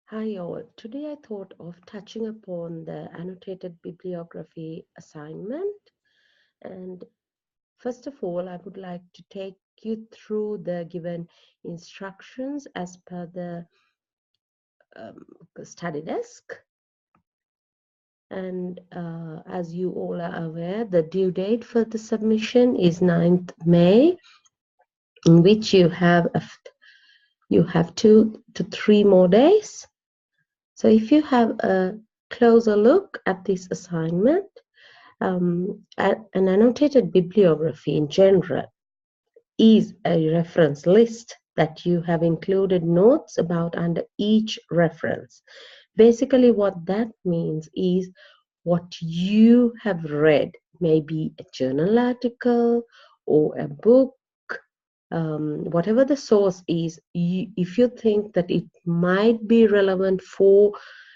Hi all. Today I thought of touching upon the annotated bibliography assignment. And first of all, I would like to take you through the given instructions as per the study desk. And as you all are aware, the due date for the submission is 9th May, in which you have 2 to 3 more days. So if you have a closer look at this assignment, an annotated bibliography in general is a reference list that you have included notes about under each reference. Basically, what that means is what you have read, maybe a journal article or a book, whatever the source is, if you think that it might be relevant for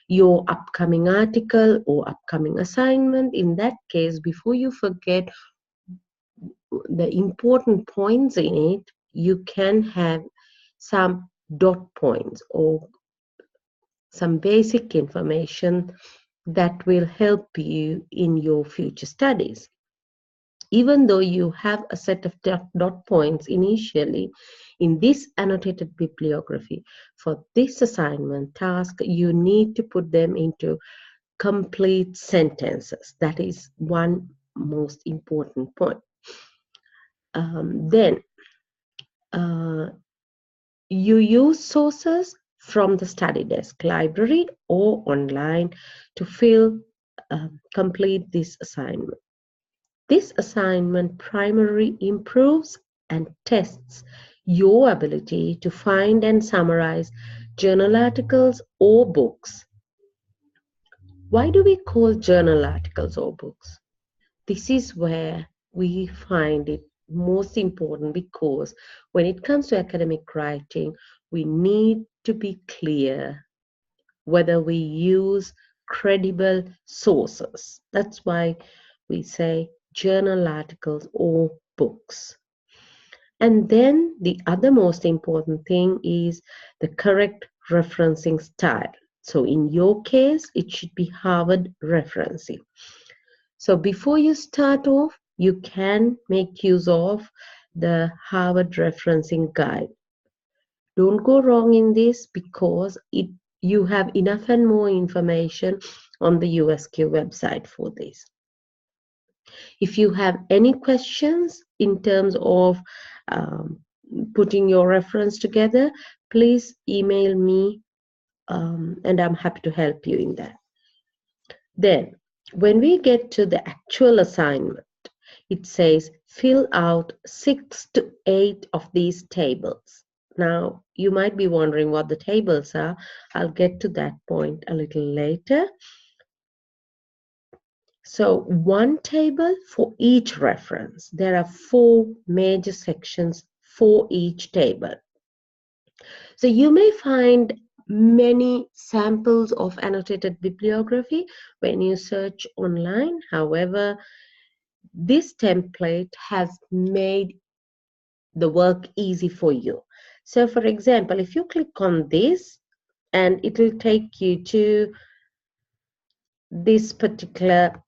your upcoming article or upcoming assignment, in that case, before you forget the important points in it, you can have some dot points or some basic information that will help you in your future studies. Even though you have a set of dot points initially in this annotated bibliography, for this assignment task, you need to put them into complete sentences. That is one most important point. Then you use sources from the study desk, library, or online to complete this assignment. This assignment primarily improves and tests your ability to find and summarize journal articles or books. Why do we call journal articles or books? This is where we find it most important, because when it comes to academic writing, we need to be clear whether we use credible sources. That's why we say journal articles or books. And then the other most important thing is the correct referencing style. So in your case, it should be Harvard referencing. So before you start off, you can make use of the Harvard referencing guide. Don't go wrong in this, because you have enough and more information on the USQ website for this. If you have any questions in terms of putting your reference together, please email me, and I'm happy to help you in that. Then, when we get to the actual assignment, it says fill out 6 to 8 of these tables. Now, you might be wondering what the tables are. I'll get to that point a little later. So one table for each reference. There are 4 major sections for each table. So you may find many samples of annotated bibliography when you search online. However, this template has made the work easy for you. So for example, if you click on this, and it will take you to this particular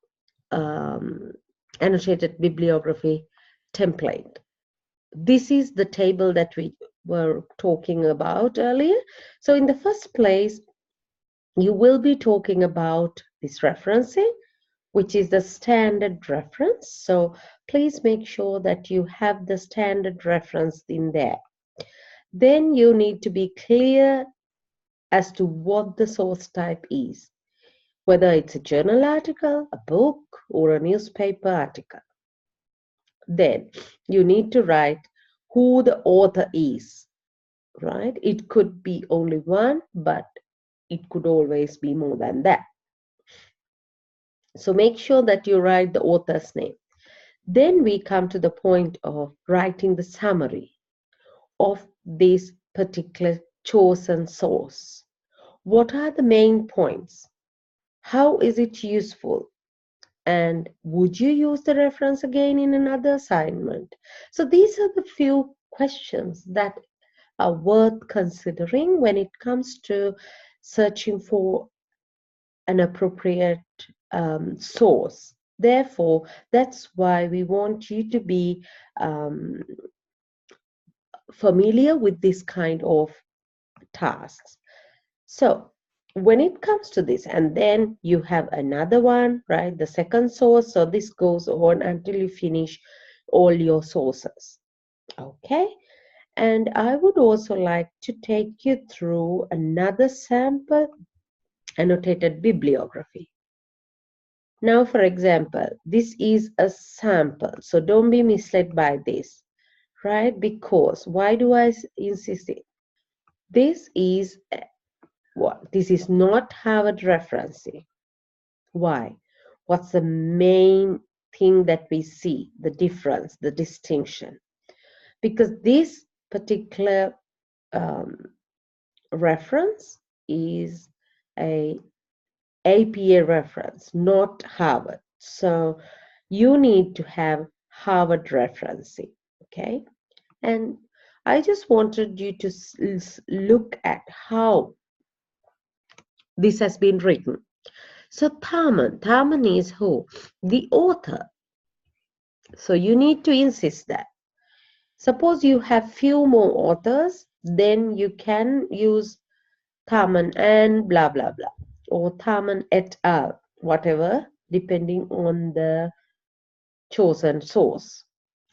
annotated bibliography template. This is the table that we were talking about earlier. So in the first place, you will be talking about this referencing, which is the standard reference. So please make sure that you have the standard reference in there. Then you need to be clear as to what the source type is, whether it's a journal article, a book, or a newspaper article. Then you need to write who the author is, right? It could be only one, but it could always be more than that. So make sure that you write the author's name. Then we come to the point of writing the summary of this particular chosen source. What are the main points? How is it useful? And would you use the reference again in another assignment? So these are the few questions that are worth considering when it comes to searching for an appropriate source. Therefore, that's why we want you to be familiar with this kind of tasks. So when it comes to this, and then you have another one, right? The second source. So this goes on until you finish all your sources. Okay. And I would also like to take you through another sample annotated bibliography. Now, for example, this is a sample. So don't be misled by this, right? Because why do I insist it? This is what? This is not Harvard referencing. Why? What's the main thing that we see, the difference, the distinction? Because this particular reference is a APA reference, not Harvard. So you need to have Harvard referencing, okay? And I just wanted you to look at how this has been written. So Tharman is who? The author. So you need to insist that. Suppose you have few more authors, then you can use Tharman and blah, blah, blah, or Tharman et al., whatever, depending on the chosen source.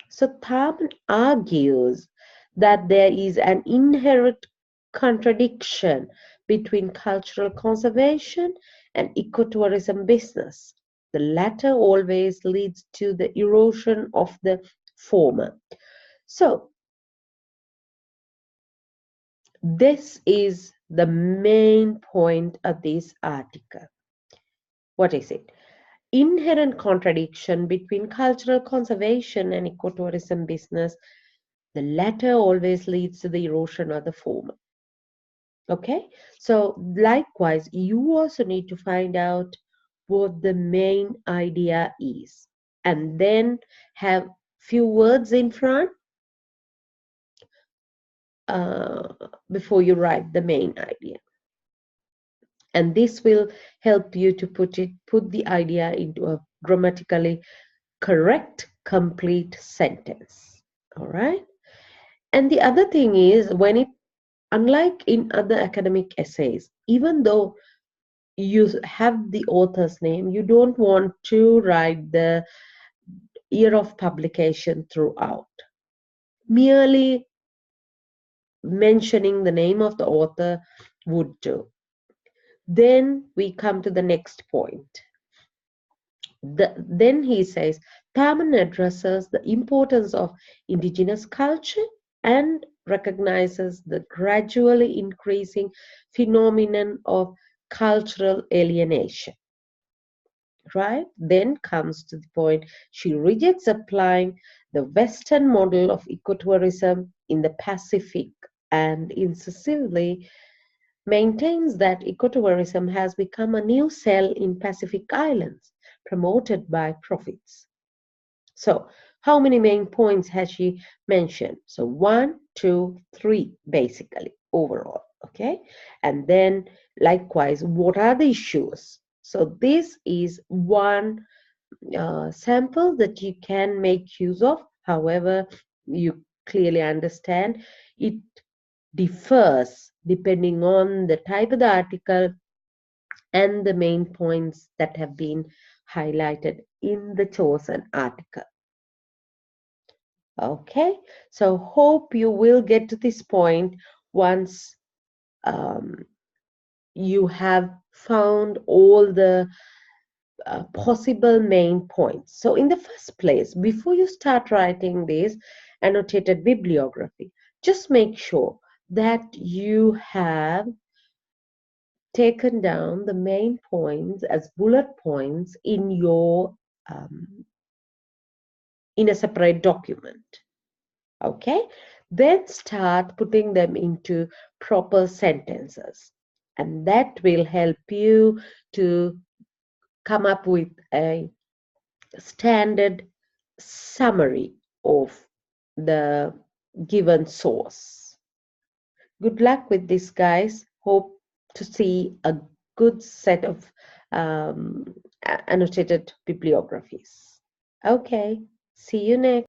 So Tharman argues that there is an inherent contradiction between cultural conservation and ecotourism business. The latter always leads to the erosion of the former. So this is the main point of this article. What is it? Inherent contradiction between cultural conservation and ecotourism business. The latter always leads to the erosion of the former. Okay, so likewise, you also need to find out what the main idea is, and then have few words in front before you write the main idea. And this will help you to put the idea into a grammatically correct, complete sentence. All right. And the other thing is, unlike in other academic essays, even though you have the author's name, you don't want to write the year of publication throughout. Merely mentioning the name of the author would do. Then we come to the next point. Then he says, Tharman addresses the importance of indigenous culture and recognizes the gradually increasing phenomenon of cultural alienation. Right? Then comes to the point, she rejects applying the Western model of ecotourism in the Pacific and incisively maintains that ecotourism has become a new sell in Pacific Islands, promoted by profits. So, how many main points has she mentioned? So, 1, 2, 3, basically, overall, okay? And then, likewise, what are the issues? So, this is one sample that you can make use of. However, you clearly understand it differs depending on the type of the article and the main points that have been highlighted in the chosen article. Okay, so hope you will get to this point once you have found all the possible main points. So in the first place, before you start writing this annotated bibliography, just make sure that you have taken down the main points as bullet points in your in a separate document. Okay, then start putting them into proper sentences, and that will help you to come up with a standard summary of the given source. Good luck with this, guys. Hope to see a good set of um, annotated bibliographies. Okay, see you next.